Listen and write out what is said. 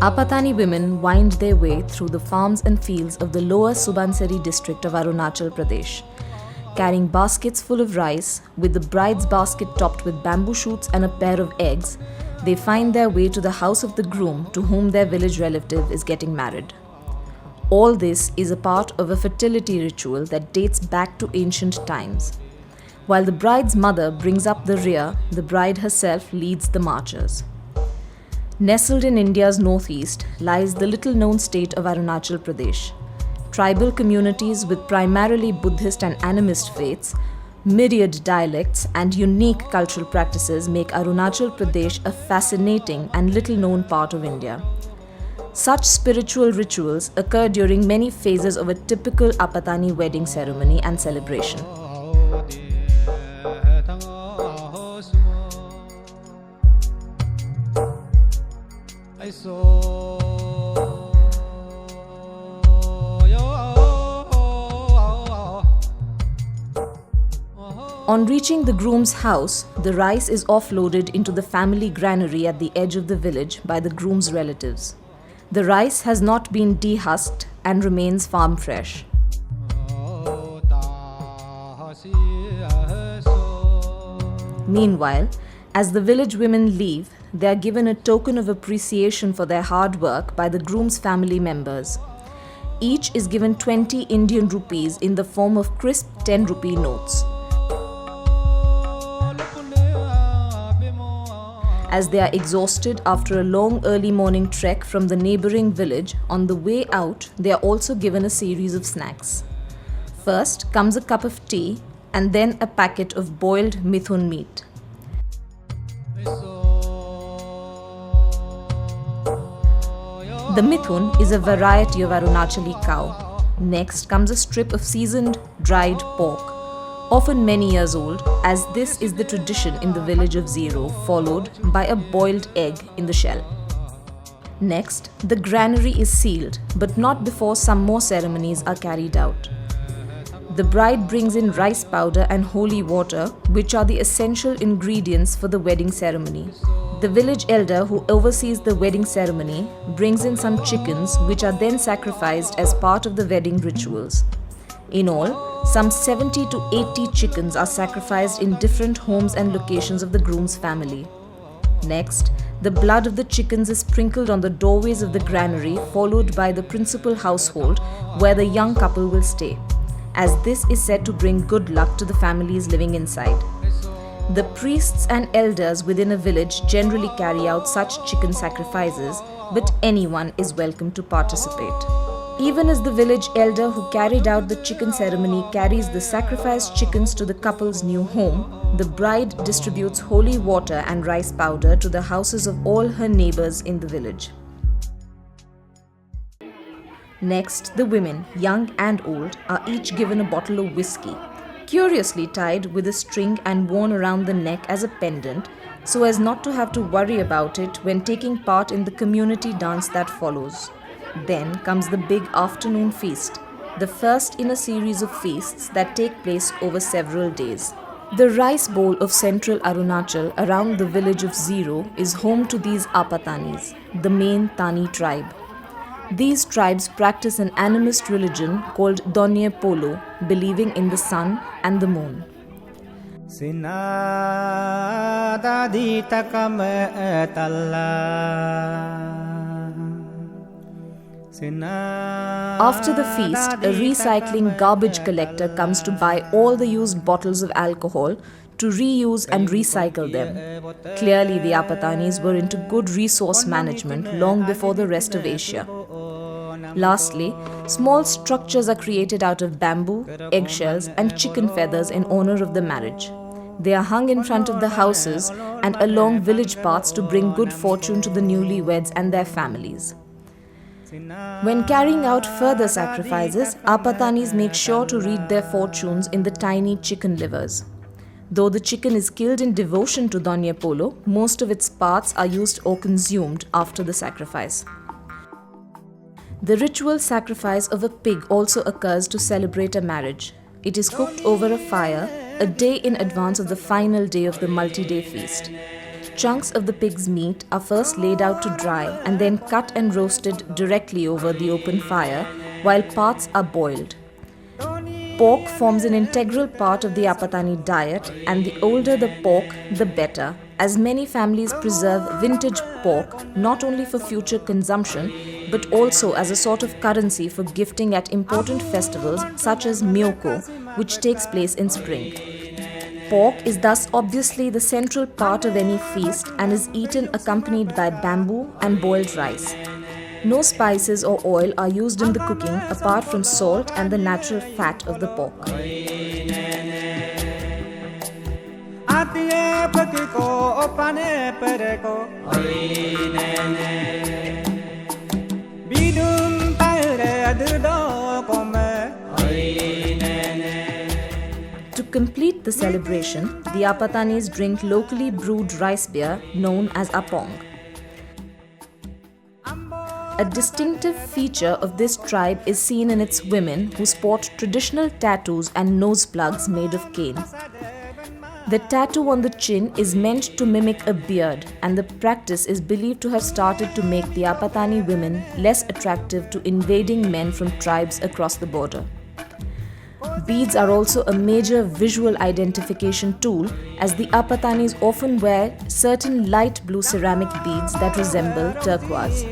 Apatani women wind their way through the farms and fields of the Lower Subansiri district of Arunachal Pradesh, carrying baskets full of rice. With the bride's basket topped with bamboo shoots and a pair of eggs, they find their way to the house of the groom to whom their village relative is getting married. All this is a part of a fertility ritual that dates back to ancient times. While the bride's mother brings up the rear, the bride herself leads the marchers. Nestled in India's northeast lies the little-known state of Arunachal Pradesh. Tribal communities with primarily Buddhist and animist faiths, myriad dialects and unique cultural practices make Arunachal Pradesh a fascinating and little-known part of India. Such spiritual rituals occur during many phases of a typical Apatani wedding ceremony and celebration. On reaching the groom's house, the rice is offloaded into the family granary at the edge of the village by the groom's relatives. The rice has not been dehusked and remains farm fresh. Meanwhile, as the village women leave, they are given a token of appreciation for their hard work by the groom's family members. Each is given 20 Indian rupees in the form of crisp 10 rupee notes. As they are exhausted after a long early morning trek from the neighbouring village, on the way out, they are also given a series of snacks. First comes a cup of tea and then a packet of boiled mithun meat. The mithun is a variety of Arunachali cow. Next comes a strip of seasoned, dried pork, often many years old, as this is the tradition in the village of Ziro, followed by a boiled egg in the shell. Next, the granary is sealed, but not before some more ceremonies are carried out. The bride brings in rice powder and holy water, which are the essential ingredients for the wedding ceremony. The village elder who oversees the wedding ceremony brings in some chickens, which are then sacrificed as part of the wedding rituals. In all, some 70 to 80 chickens are sacrificed in different homes and locations of the groom's family. Next, the blood of the chickens is sprinkled on the doorways of the granary, followed by the principal household where the young couple will stay, as this is said to bring good luck to the families living inside. The priests and elders within a village generally carry out such chicken sacrifices, but anyone is welcome to participate. Even as the village elder who carried out the chicken ceremony carries the sacrificed chickens to the couple's new home, the bride distributes holy water and rice powder to the houses of all her neighbors in the village. Next, the women, young and old, are each given a bottle of whiskey, curiously tied with a string and worn around the neck as a pendant, so as not to have to worry about it when taking part in the community dance that follows. Then comes the big afternoon feast, the first in a series of feasts that take place over several days. The rice bowl of central Arunachal around the village of Ziro is home to these Apatanis, the main Tanii tribe. These tribes practice an animist religion called Danyi-Piilo, believing in the sun and the moon. After the feast, a recycling garbage collector comes to buy all the used bottles of alcohol to reuse and recycle them. Clearly, the Apatanis were into good resource management long before the rest of Asia. Lastly, small structures are created out of bamboo, eggshells, and chicken feathers in honor of the marriage. They are hung in front of the houses and along village paths to bring good fortune to the newlyweds and their families. When carrying out further sacrifices, Apatanis make sure to read their fortunes in the tiny chicken livers. Though the chicken is killed in devotion to Danyi-Piilo, most of its parts are used or consumed after the sacrifice. The ritual sacrifice of a pig also occurs to celebrate a marriage. It is cooked over a fire a day in advance of the final day of the multi-day feast. Chunks of the pig's meat are first laid out to dry and then cut and roasted directly over the open fire, while parts are boiled. Pork forms an integral part of the Apatani diet, and the older the pork, the better, as many families preserve vintage pork not only for future consumption but also as a sort of currency for gifting at important festivals such as MYOKO, which takes place in spring. Pork is thus obviously the central part of any feast and is eaten accompanied by bamboo and boiled rice. No spices or oil are used in the cooking apart from salt and the natural fat of the pork. To complete the celebration, the Apatanis drink locally brewed rice beer known as apong. A distinctive feature of this tribe is seen in its women, who sport traditional tattoos and nose plugs made of cane. The tattoo on the chin is meant to mimic a beard, and the practice is believed to have started to make the Apatani women less attractive to invading men from tribes across the border. Beads are also a major visual identification tool, as the Apatanis often wear certain light blue ceramic beads that resemble turquoise.